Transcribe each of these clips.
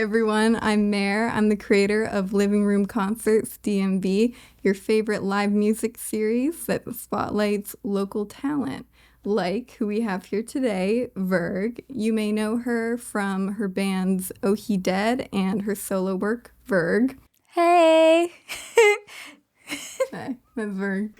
Hi everyone, I'm Mare. I'm the creator of Living Room Concerts DMB, your favorite live music series that spotlights local talent, like who we have here today, Virg. You may know her from her bands Oh He Dead and her solo work, Virg. Hey! Hi, that's Virg.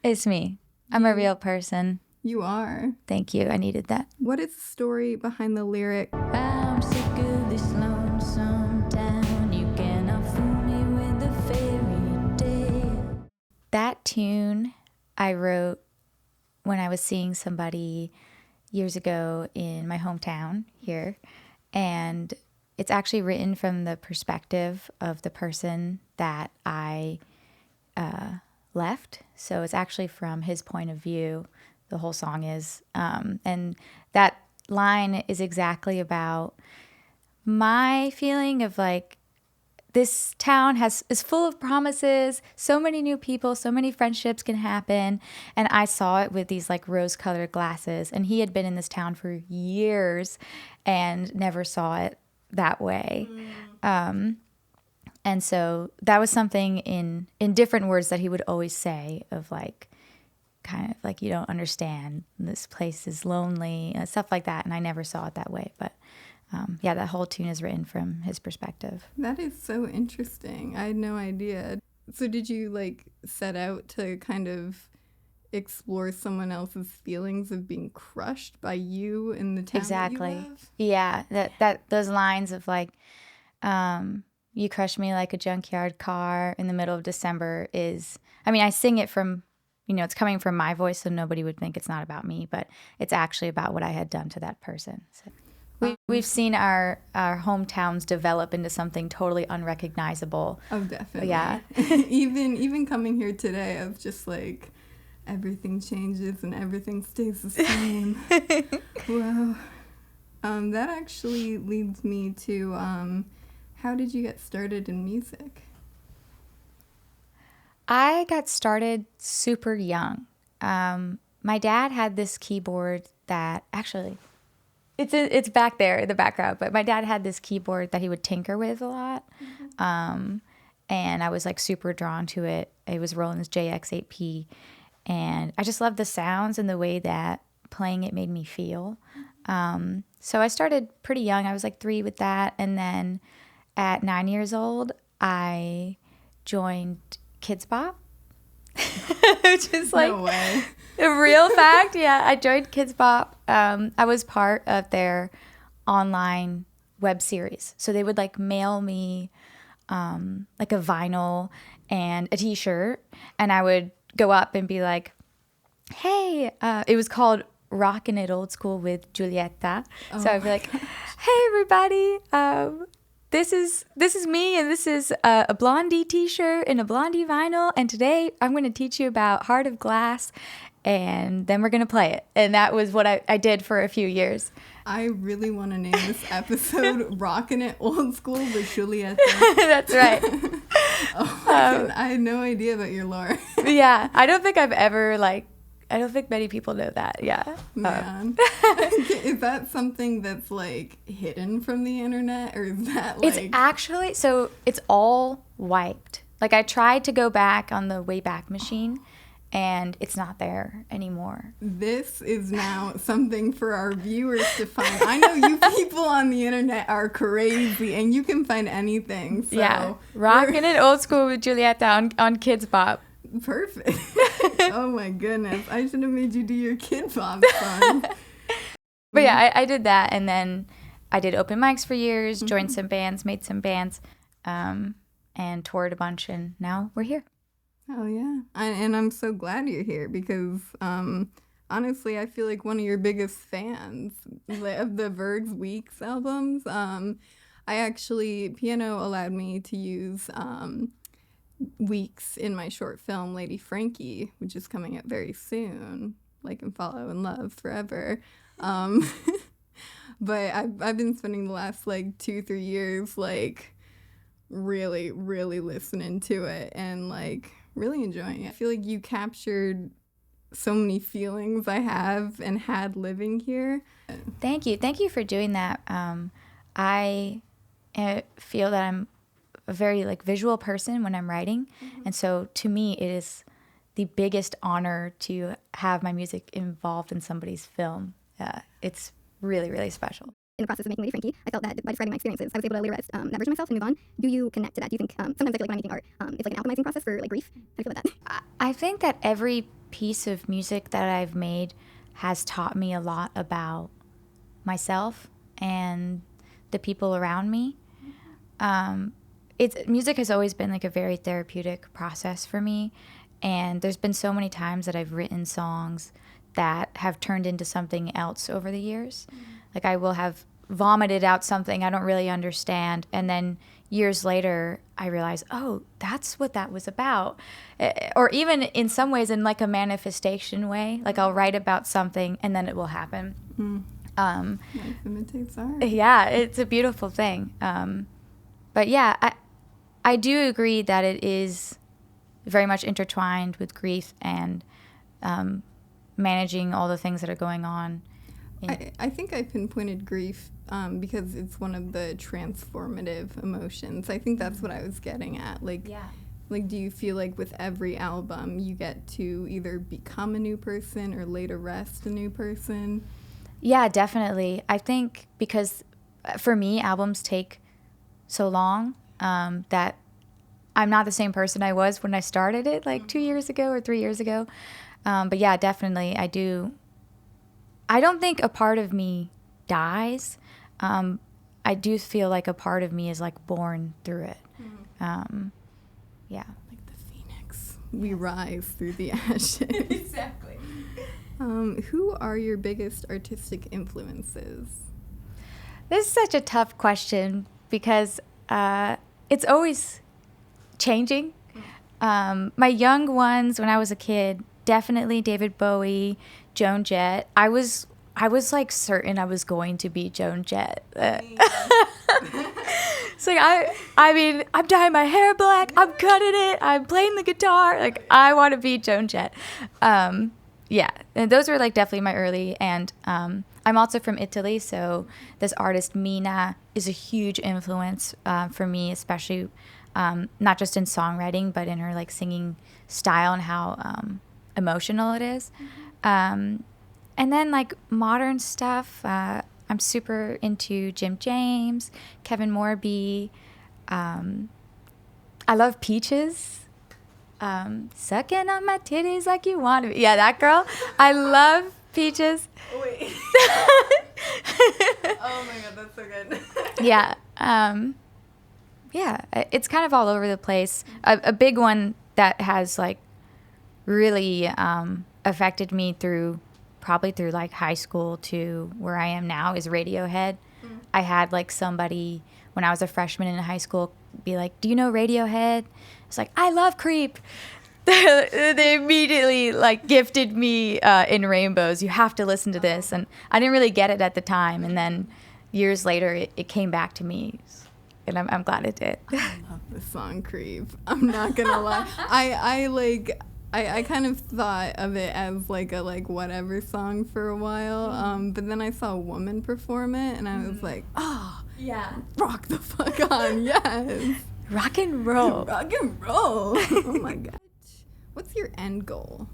It's me. I'm a real person. You are. Thank you. I needed that. What is the story behind the lyric? I'm sick of this lonesome town. You cannot fool me with a fairy tale. That tune I wrote when I was seeing somebody years ago in my hometown here. And it's actually written from the perspective of the person that I left. So it's actually from his point of view. The whole song is. And that line is exactly about my feeling of like, this town is full of promises, so many new people, so many friendships can happen. And I saw it with these like rose-colored glasses. And he had been in this town for years and never saw it that way. And so that was something in different words that he would always say of like, kind of like, you don't understand, this place is lonely, stuff like that. And I never saw it that way. But yeah, that whole tune is written from his perspective. That is so interesting. I had no idea. So did you like set out to kind of explore someone else's feelings of being crushed by you in the town Exactly. that you live? Yeah, that those lines of like, you crushed me like a junkyard car in the middle of December is, I mean, I sing it from, it's coming from my voice, so nobody would think it's not about me, but it's actually about what I had done to that person. So we've seen our hometowns develop into something totally unrecognizable. Oh, definitely. Yeah. even coming here today, I was just like, everything changes and everything stays the same. Wow. That actually leads me to, how did you get started in music? I got started super young. My dad had this keyboard that actually, it's back there in the background, but my dad had this keyboard that he would tinker with a lot. And I was like super drawn to it. It was Roland's JX8P. And I just loved the sounds and the way that playing it made me feel. So I started pretty young. I was like 3 with that. And then at 9 years old, I joined Kids Bop, which is like No way. a real fact. Yeah, I joined Kids Bop. I was part of their online web series. So they would like mail me like a vinyl and a t-shirt, and I would go up and be like, hey, it was called Rockin' It Old School with Giulietta. So I'd be like, hey everybody, this is me, and this is a Blondie t-shirt and a Blondie vinyl, and today I'm going to teach you about Heart of Glass, and then we're going to play it. And that was what I did for a few years. I really want to name this episode Rockin' It Old School with Julieta. That's right. I had no idea about your lore. Yeah, I don't think many people know that. Yeah. Man. Is that something that's like hidden from the internet, or is that like... It's actually, so it's all wiped. Like I tried to go back on the Wayback Machine and it's not there anymore. This is now something for our viewers to find. I know you people on the internet are crazy and you can find anything. So yeah. Rockin' It Old School with Giulietta on Kids Bop. Perfect. Oh my goodness. I should have made you do your Kid Bop song. But yeah, I did that, and then I did open mics for years, joined some bands, made some bands, and toured a bunch, and now we're here. Oh yeah. And I'm so glad you're here because honestly, I feel like one of your biggest fans of the Virg's Weeks albums. Piano allowed me to use Weeks in my short film Lady Frankie, which is coming out very soon. Like and follow and love forever. But I've been spending the last like 2-3 years like really, really listening to it and like really enjoying it. I feel like you captured so many feelings I have and had living here. Thank you for doing that. I feel that I'm a very like visual person when I'm writing. And so to me, it is the biggest honor to have my music involved in somebody's film. It's really, really special. In the process of making Lady Frankie, I felt that by describing my experiences, I was able to later that version of myself and move on. Do you connect to that? Do you think sometimes I feel like when I'm making art, it's like an alchemizing process for like grief? How do you feel about that? I think that every piece of music that I've made has taught me a lot about myself and the people around me. Music has always been like a very therapeutic process for me, and there's been so many times that I've written songs that have turned into something else over the years. Like I will have vomited out something I don't really understand, and then years later I realize, oh, that's what that was about. Or even in some ways in like a manifestation way, like I'll write about something and then it will happen. Life imitates art. Yeah, it's a beautiful thing. But yeah, I do agree that it is very much intertwined with grief and managing all the things that are going on. I think I pinpointed grief because it's one of the transformative emotions. I think that's what I was getting at. Like, do you feel like with every album you get to either become a new person or lay to rest a new person? Yeah, definitely. I think because for me, albums take so long that I'm not the same person I was when I started it like 2 years ago or 3 years ago. But yeah, definitely I do. I don't think a part of me dies. I do feel like a part of me is like born through it. Yeah. Like the phoenix. We rise through the ashes. Exactly. Who are your biggest artistic influences? This is such a tough question because it's always changing. My young ones, when I was a kid, definitely David Bowie, Joan Jett. I was like certain I was going to be Joan Jett. So I mean, I'm dyeing my hair black. I'm cutting it. I'm playing the guitar. Like I want to be Joan Jett. Yeah, and those were like definitely my early. And I'm also from Italy, so this artist Mina is a huge influence for me, especially not just in songwriting, but in her like singing style and how emotional it is. And then like modern stuff, I'm super into Jim James, Kevin Morby. I love Peaches. Sucking on my titties like you want to. Yeah, that girl. I love Peaches. Wait. Oh my god, that's so good. Yeah. Yeah, it's kind of all over the place. A big one that has like really affected me probably through like high school to where I am now is Radiohead. I had like somebody when I was a freshman in high school be like, "Do you know Radiohead?" It's like, "I love Creep." They immediately like gifted me In Rainbows. You have to listen to this, and I didn't really get it at the time, and then years later it came back to me, and I'm glad it did. I love the song Creep. I'm not gonna lie. I kind of thought of it as like a like whatever song for a while, but then I saw a woman perform it, and I was like, oh, Yeah. rock the fuck on, yes. Rock and roll. Rock and roll. Oh my god. What's your end goal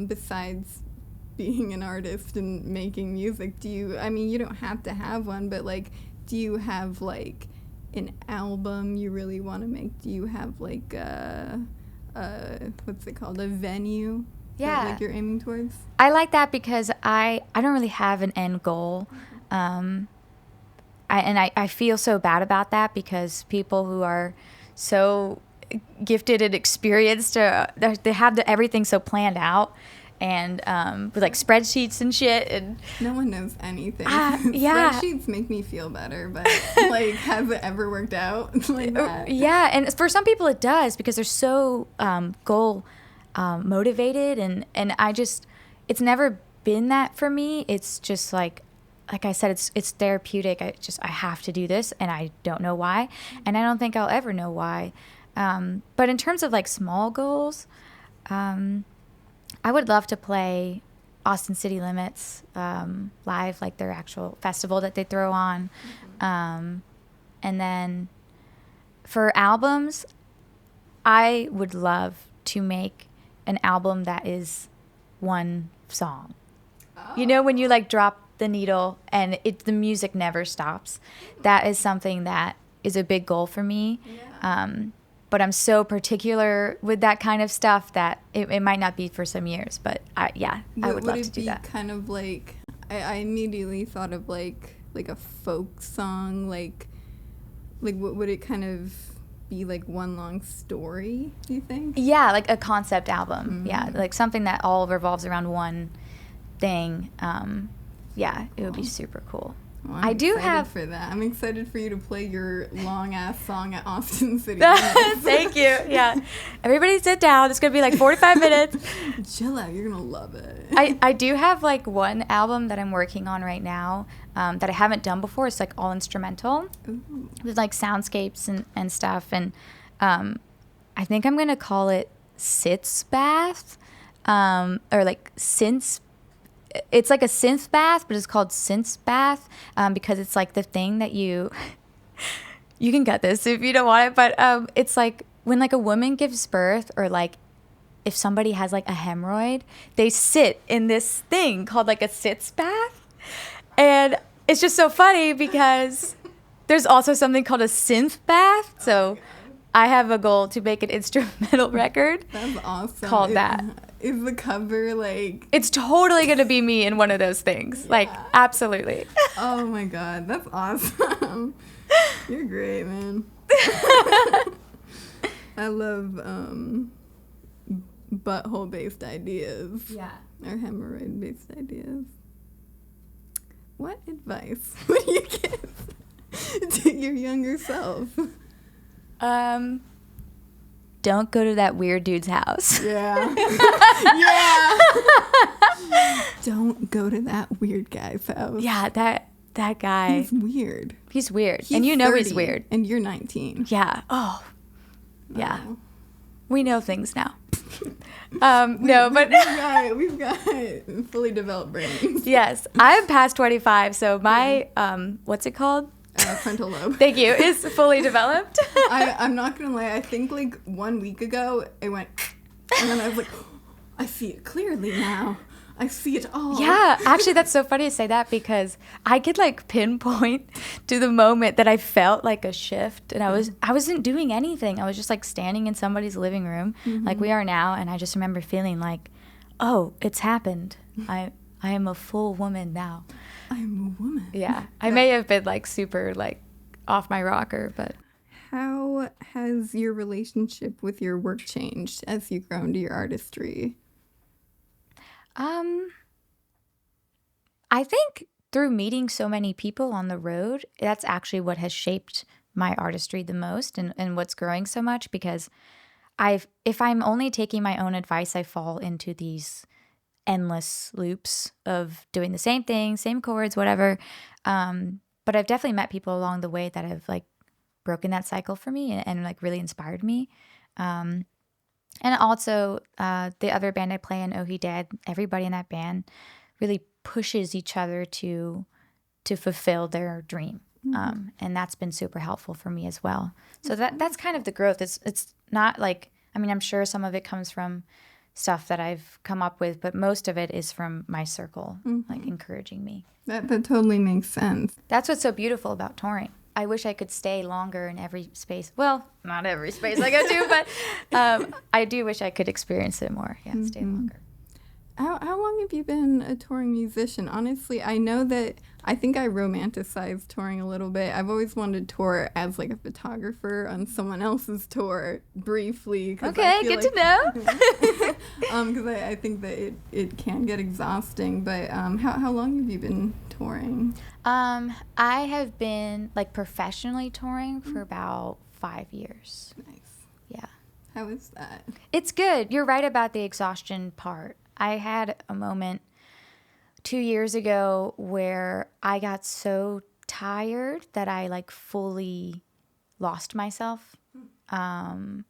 besides being an artist and making music? You don't have to have one, but like, do you have like an album you really want to make? Do you have like what's it called, a venue that like you're aiming towards? I like that because I don't really have an end goal. I feel so bad about that because people who are so gifted and experienced, they have everything so planned out and with like spreadsheets and shit. And no one knows anything. Yeah. Spreadsheets make me feel better, but like, has it ever worked out like that? Yeah, and for some people it does because they're so goal motivated, and it's never been that for me. It's just like I said, it's therapeutic. I have to do this, and I don't know why, and I don't think I'll ever know why. But in terms of like small goals, I would love to play Austin City Limits live, like their actual festival that they throw on. And then for albums, I would love to make an album that is one song. Oh. You know, when you like drop the needle and the music never stops. That is something that is a big goal for me. Yeah. But I'm so particular with that kind of stuff that it might not be for some years. But I would love to do that. Would it be kind of like, I immediately thought of like a folk song, like would it kind of be like one long story, do you think? Yeah, like a concept album. Mm-hmm. Yeah, like something that all revolves around one thing. Yeah, it would be super cool. Well, I'm excited for that. I'm excited for you to play your long-ass song at Austin City. Thank you. Yeah. Everybody sit down. It's going to be like 45 minutes. Chill out. You're going to love it. I do have like one album that I'm working on right now that I haven't done before. It's like all instrumental. Ooh. With like soundscapes and stuff. And I think I'm going to call it Sits Bath or like Synths. It's like a synth bath, but it's called synth bath because it's like the thing that you can cut this if you don't want it, but it's like when like a woman gives birth or like if somebody has like a hemorrhoid, they sit in this thing called like a sits bath. And it's just so funny because there's also something called a synth bath. So I have a goal to make an instrumental record. That's awesome. Called that. Is the cover like... It's totally going to be me in one of those things. Yeah. Like, absolutely. Oh my God, that's awesome. You're great, man. I love butthole-based ideas. Yeah. Or hemorrhoid-based ideas. What advice would you give to your younger self? Don't go to that weird dude's house. Yeah. Yeah. Don't go to that weird guy's house. Yeah, that guy. He's weird. He's weird. And you know 30, he's weird. And you're 19. Yeah. Oh. Yeah. Oh. We know things now. We've got fully developed brains. Yes. I'm past 25, so my what's it called? Frontal lobe. Thank you. It's fully developed. I'm not gonna lie. I think like 1 week ago it went, and then I was like, oh, I see it clearly now. I see it all. Yeah, actually, that's so funny to say that because I could like pinpoint to the moment that I felt like a shift, and I wasn't doing anything. I was just like standing in somebody's living room, like we are now, and I just remember feeling like, oh, it's happened. I am a full woman now. I'm a woman. Yeah. I may have been like super like off my rocker, but. How has your relationship with your work changed as you grow into your artistry? I think through meeting so many people on the road, that's actually what has shaped my artistry the most and what's growing so much because if I'm only taking my own advice, I fall into these endless loops of doing the same thing, same chords, whatever. But I've definitely met people along the way that have like broken that cycle for me and like really inspired me. And also the other band I play in, Oh He Dead, everybody in that band really pushes each other to fulfill their dream. Mm-hmm. And that's been super helpful for me as well. So that's kind of the growth. It's not like, I mean, I'm sure some of it comes from stuff that I've come up with, but most of it is from my circle, like encouraging me. That totally makes sense. That's what's so beautiful about touring. I wish I could stay longer in every space. Well, not every space I go to, but I do wish I could experience it more. Yeah, stay longer. How long have you been a touring musician? Honestly, I know that I think I romanticize touring a little bit. I've always wanted to tour as like a photographer on someone else's tour briefly. Okay, good to know. Because I think that it can get exhausting. But how long have you been touring? I have been like professionally touring for about 5 years. Nice. Yeah. How is that? It's good. You're right about the exhaustion part. I had a moment 2 years ago where I got so tired that I like fully lost myself. And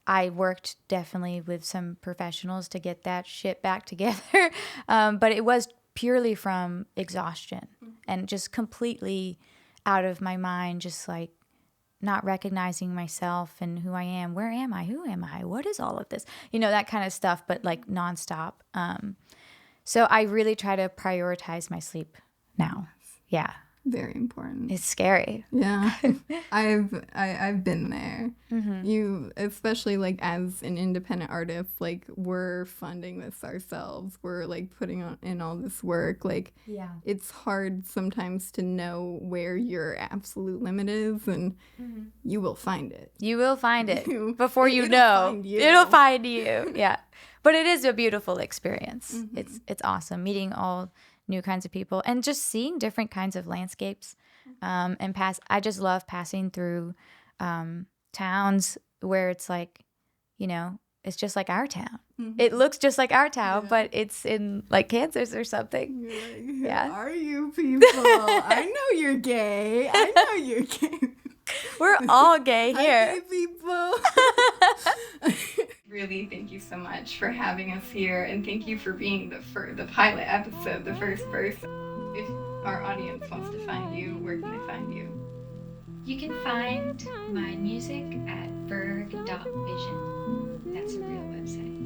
I worked definitely with some professionals to get that shit back together. But it was purely from exhaustion and just completely out of my mind, just like not recognizing myself and who I am. Where am I? Who am I? What is all of this? That kind of stuff, but like nonstop. So I really try to prioritize my sleep now. Yeah. Very important. It's scary. Yeah. I've been there. Mm-hmm. You, especially like as an independent artist, like we're funding this ourselves. We're like putting in all this work. Like it's hard sometimes to know where your absolute limit is, and you will find it. You will find it before you It'll know. find you. It'll find you. Yeah. But it is a beautiful experience. Mm-hmm. It's awesome meeting all new kinds of people and just seeing different kinds of landscapes. I just love passing through towns where it's like, it's just like our town. Mm-hmm. It looks just like our town, but it's in like Kansas or something. You're like, who Yeah. are you people? I know you're gay. I know you're gay. We're all gay here. Hi, gay people. Really, thank you so much for having us here, and thank you for being the pilot episode, the first person. If our audience wants to find you, where can they find you? You can find my music at virg.vision. That's a real website.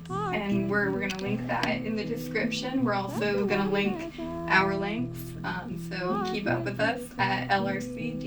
Yes. And we're going to link that in the description. We're also going to link our links, so keep up with us at LRC